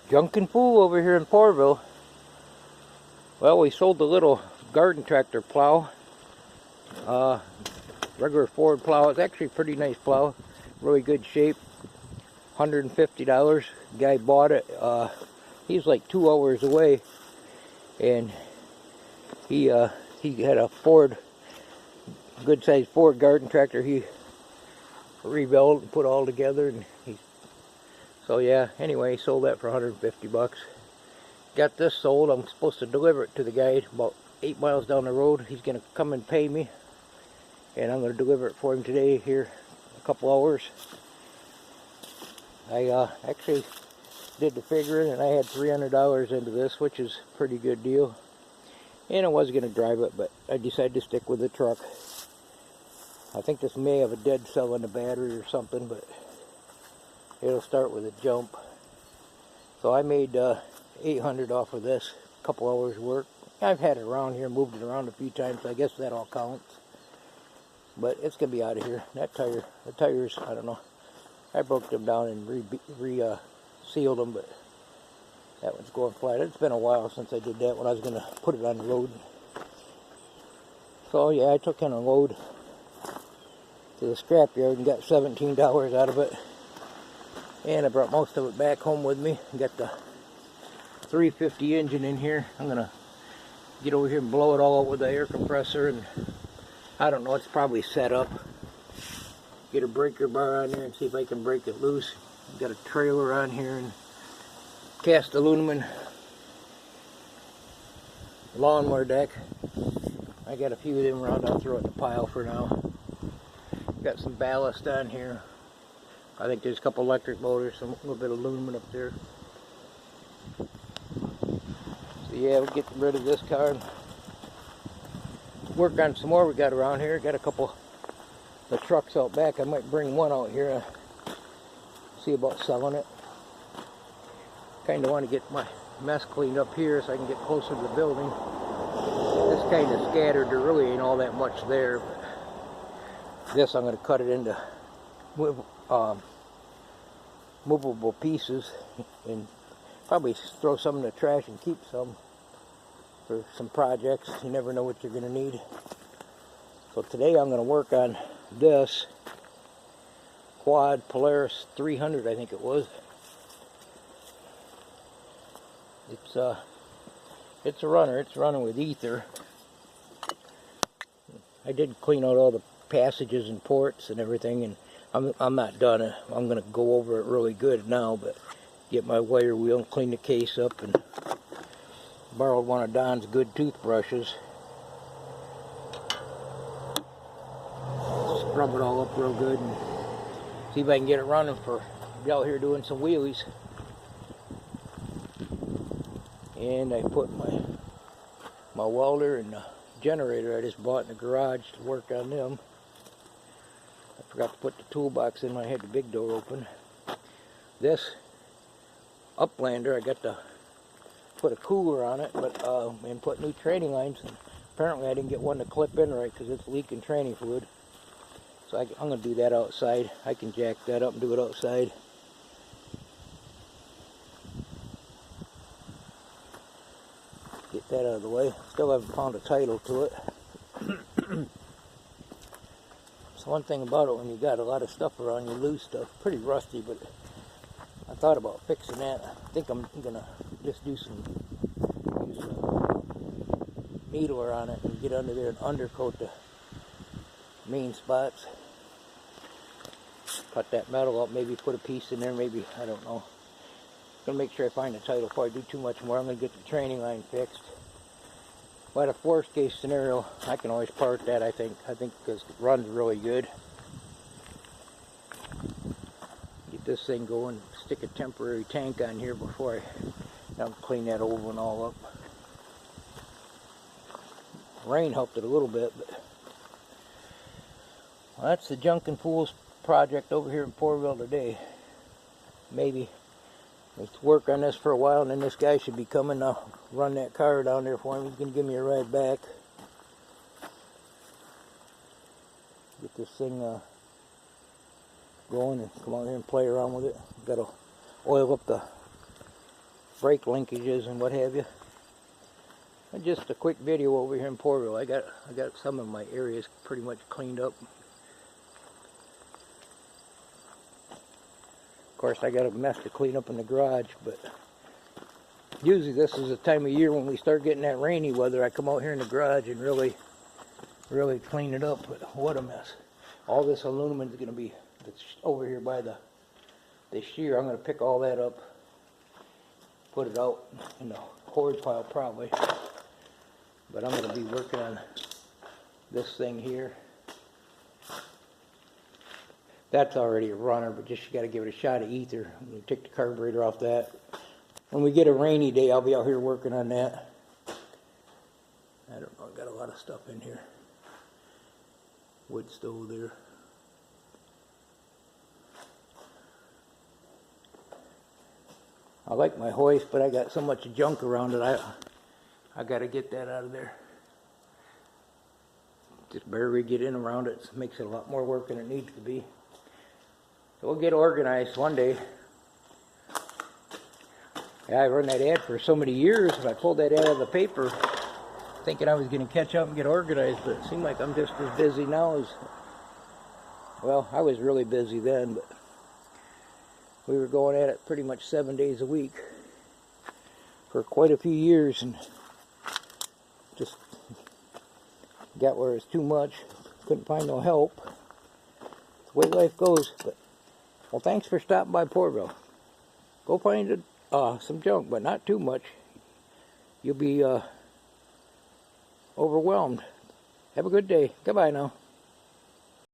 Junkin' Fool over here in Porterville. Well, we sold the little garden tractor plow. Regular Ford plow. It's actually a pretty nice plow. Really good shape. $150. Guy bought it. He's like 2 hours away. And he had a Ford, good sized Ford garden tractor. He rebuilt and put all together. And so yeah, anyway, he sold that for 150 bucks. Got this sold. I'm supposed to deliver it to the guy about 8 miles down the road. He's going to come and pay me. And I'm going to deliver it for him today here in a couple hours. I actually did the figuring and I had $300 into this, which is a pretty good deal. And I was going to drive it, but I decided to stick with the truck. I think this may have a dead cell in the battery or something, but it'll start with a jump. So I made $800 off of this, a couple hours work. I've had it around here, moved it around a few times, so I guess that all counts. But it's going to be out of here. That tire, the tires, I don't know. I broke them down and sealed them, but that one's going flat. It's been a while since I did that when I was going to put it on the road. So yeah, I took in a load to the scrapyard and got $17 out of it. And I brought most of it back home with me. Got the 350 engine in here. I'm going to get over here and blow it all out with the air compressor. And I don't know, it's probably set up. Get a breaker bar on there and see if I can break it loose. Got a trailer on here and cast aluminum lawnmower deck. I got a few of them around. I'll throw it in the pile for now. Got some ballast on here. I think there's a couple electric motors, a little bit of aluminum up there. So yeah, we'll get rid of this car and work on some more we got around here. Got a couple of trucks out back. I might bring one out here. See about selling it. Kind of want to get my mess cleaned up here so I can get closer to the building. This kind of scattered. There really ain't all that much there. But this I'm going to cut it into movable pieces and probably throw some in the trash and keep some for some projects. You never know what you're going to need. So today I'm going to work on this quad Polaris 300, I think it was. It's a runner. It's running with ether. I did clean out all the passages and ports and everything, and I'm not done. I'm going to go over it really good now, but get my wire wheel and clean the case up, and borrowed one of Don's good toothbrushes. Scrub it all up real good and see if I can get it running for be out here doing some wheelies. And I put my welder and generator I just bought in the garage to work on them. I forgot to put the toolbox in when I had the big door open. This Uplander, I got to put a cooler on it, but and put new training lines. And apparently I didn't get one to clip in right because it's leaking training fluid. So I'm going to do that outside. I can jack that up and do it outside. Get that out of the way. Still haven't found a title to it. So one thing about it, when you got a lot of stuff around, you lose stuff. Pretty rusty, but I thought about fixing that. I think I'm gonna just use a needler on it and get under there and undercoat the main spots. Cut that metal up, maybe put a piece in there, maybe, I don't know. Gonna make sure I find a title before I do too much more. I'm gonna get the training line fixed. But a worst case scenario, I can always part that, I think because it runs really good. Get this thing going, stick a temporary tank on here before I'll clean that over and all up. Rain helped it a little bit, but well, that's the Junkin' Fools project over here in Porterville today. Maybe let's work on this for a while, and then this guy should be coming. I'll run that car down there for him. He's going to give me a ride back. Get this thing going and come out here and play around with it. Got to oil up the brake linkages and what have you. And just a quick video over here in Porterville. I got some of my areas pretty much cleaned up. Of course, I got a mess to clean up in the garage, but usually this is the time of year when we start getting that rainy weather. I come out here in the garage and really clean it up. But what a mess! All this aluminum is going to be that's over here by the shear. I'm going to pick all that up, put it out in the hoard pile probably. But I'm going to be working on this thing here. That's already a runner, but just you got to give it a shot of ether. I'm going to take the carburetor off that. When we get a rainy day, I'll be out here working on that. I don't know, I've got a lot of stuff in here. Wood stove there. I like my hoist, but I got so much junk around it, I got to get that out of there. Just barely get in around it. It makes it a lot more work than it needs to be. So we'll get organized one day. Yeah, I run that ad for so many years, and I pulled that ad out of the paper thinking I was going to catch up and get organized, but it seemed like I'm just as busy now as, well, I was really busy then, but we were going at it pretty much 7 days a week for quite a few years, and just got where it's too much. Couldn't find no help. It's the way life goes. But well, thanks for stopping by Porterville. Go find some junk, but not too much. You'll be overwhelmed. Have a good day. Goodbye now.